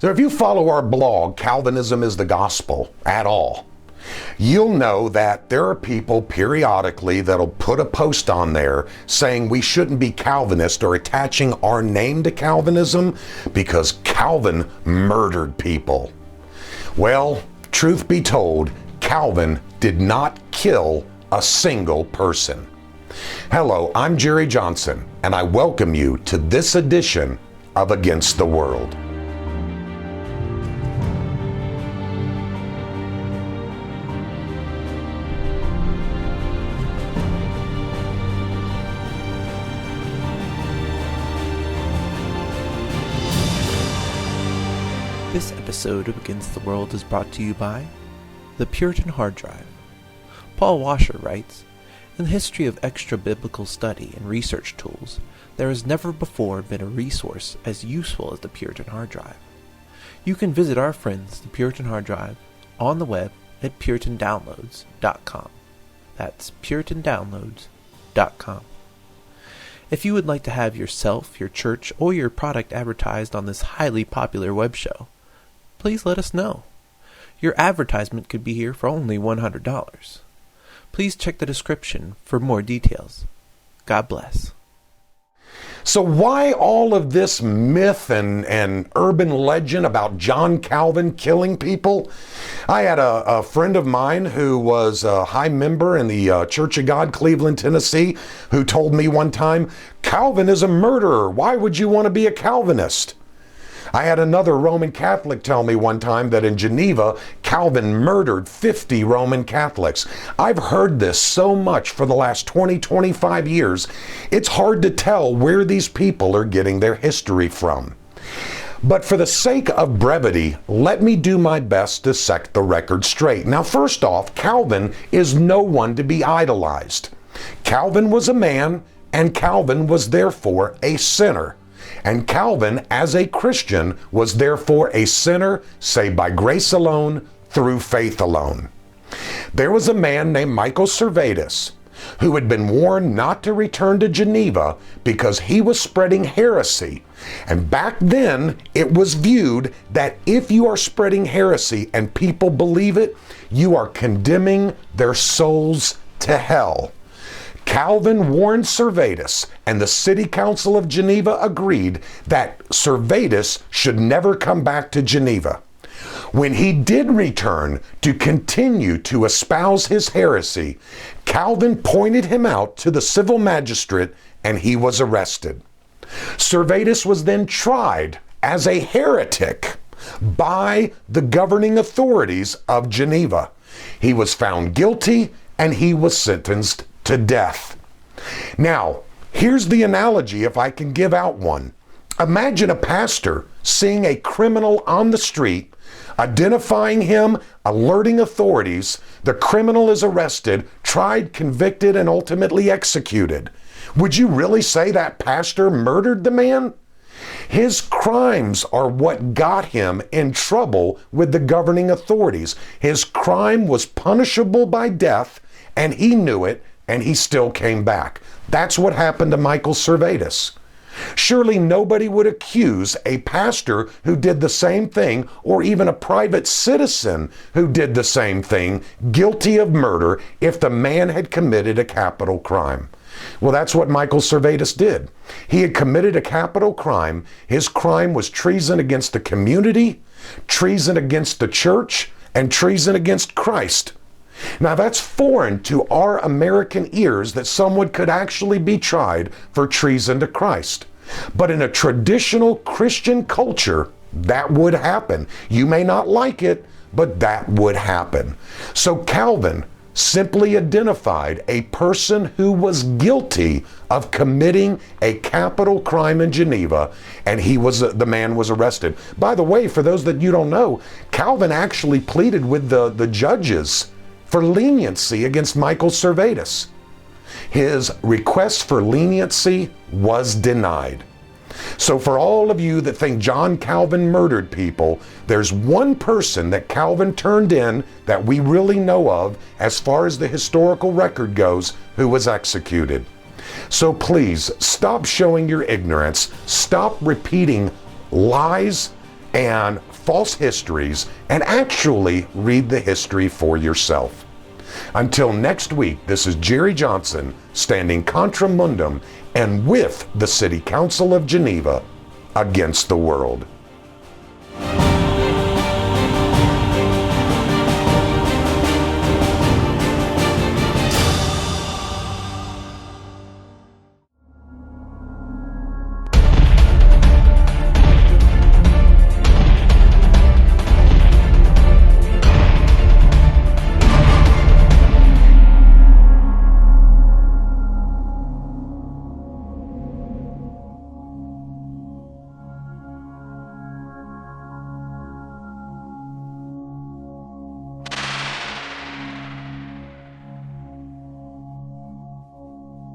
So if you follow our blog, Calvinism is the Gospel, at all, you'll know that there are people periodically that'll put a post on there saying we shouldn't be Calvinist or attaching our name to Calvinism because Calvin murdered people. Well, truth be told, Calvin did not kill a single person. Hello, I'm Jerry Johnson, and I welcome you to this edition of Against the World. This episode of Against the World is brought to you by the Puritan Hard Drive. Paul Washer writes, "In the history of extra-biblical study and research tools, there has never before been a resource as useful as the Puritan Hard Drive. You can visit our friends, the Puritan Hard Drive, on the web at puritandownloads.com. That's puritandownloads.com. If you would like to have yourself, your church, or your product advertised on this highly popular web show, please let us know. Your advertisement could be here for only $100. Please check the description for more details. God bless. So why all of this myth and urban legend about John Calvin killing people? I had a friend of mine who was a high member in the Church of God, Cleveland, Tennessee, who told me one time, Calvin is a murderer. Why would you want to be a Calvinist? I had another Roman Catholic tell me one time that in Geneva, Calvin murdered 50 Roman Catholics. I've heard this so much for the last 25 years, it's hard to tell where these people are getting their history from. But for the sake of brevity, let me do my best to set the record straight. Now, first off, Calvin is no one to be idolized. Calvin was a man, and Calvin was therefore a sinner. And Calvin, as a Christian, was therefore a sinner saved by grace alone, through faith alone. There was a man named Michael Servetus who had been warned not to return to Geneva because he was spreading heresy. And back then, it was viewed that if you are spreading heresy and people believe it, you are condemning their souls to hell. Calvin warned Servetus, and the City Council of Geneva agreed that Servetus should never come back to Geneva. When he did return to continue to espouse his heresy, Calvin pointed him out to the civil magistrate, and he was arrested. Servetus was then tried as a heretic by the governing authorities of Geneva. He was found guilty, and he was sentenced to death. Now, here's the analogy, if I can give out one. Imagine a pastor seeing a criminal on the street, identifying him, alerting authorities. The criminal is arrested, tried, convicted, and ultimately executed. Would you really say that pastor murdered the man? His crimes are what got him in trouble with the governing authorities. His crime was punishable by death, and he knew it, and he still came back. That's what happened to Michael Servetus. Surely nobody would accuse a pastor who did the same thing, or even a private citizen who did the same thing, guilty of murder if the man had committed a capital crime. Well, that's what Michael Servetus did. He had committed a capital crime. His crime was treason against the community, treason against the church, and treason against Christ. Now that's foreign to our American ears that someone could actually be tried for treason to Christ. But in a traditional Christian culture, that would happen. You may not like it, but that would happen. So Calvin simply identified a person who was guilty of committing a capital crime in Geneva, and the man was arrested. By the way, for those that you don't know, Calvin actually pleaded with the judges for leniency against Michael Servetus. His request for leniency was denied. So for all of you that think John Calvin murdered people, there's one person that Calvin turned in that we really know of as far as the historical record goes who was executed. So please stop showing your ignorance, stop repeating lies, and false histories and actually read the history for yourself. Until next week, this is Jerry Johnson standing contra mundum and with the City Council of Geneva against the world.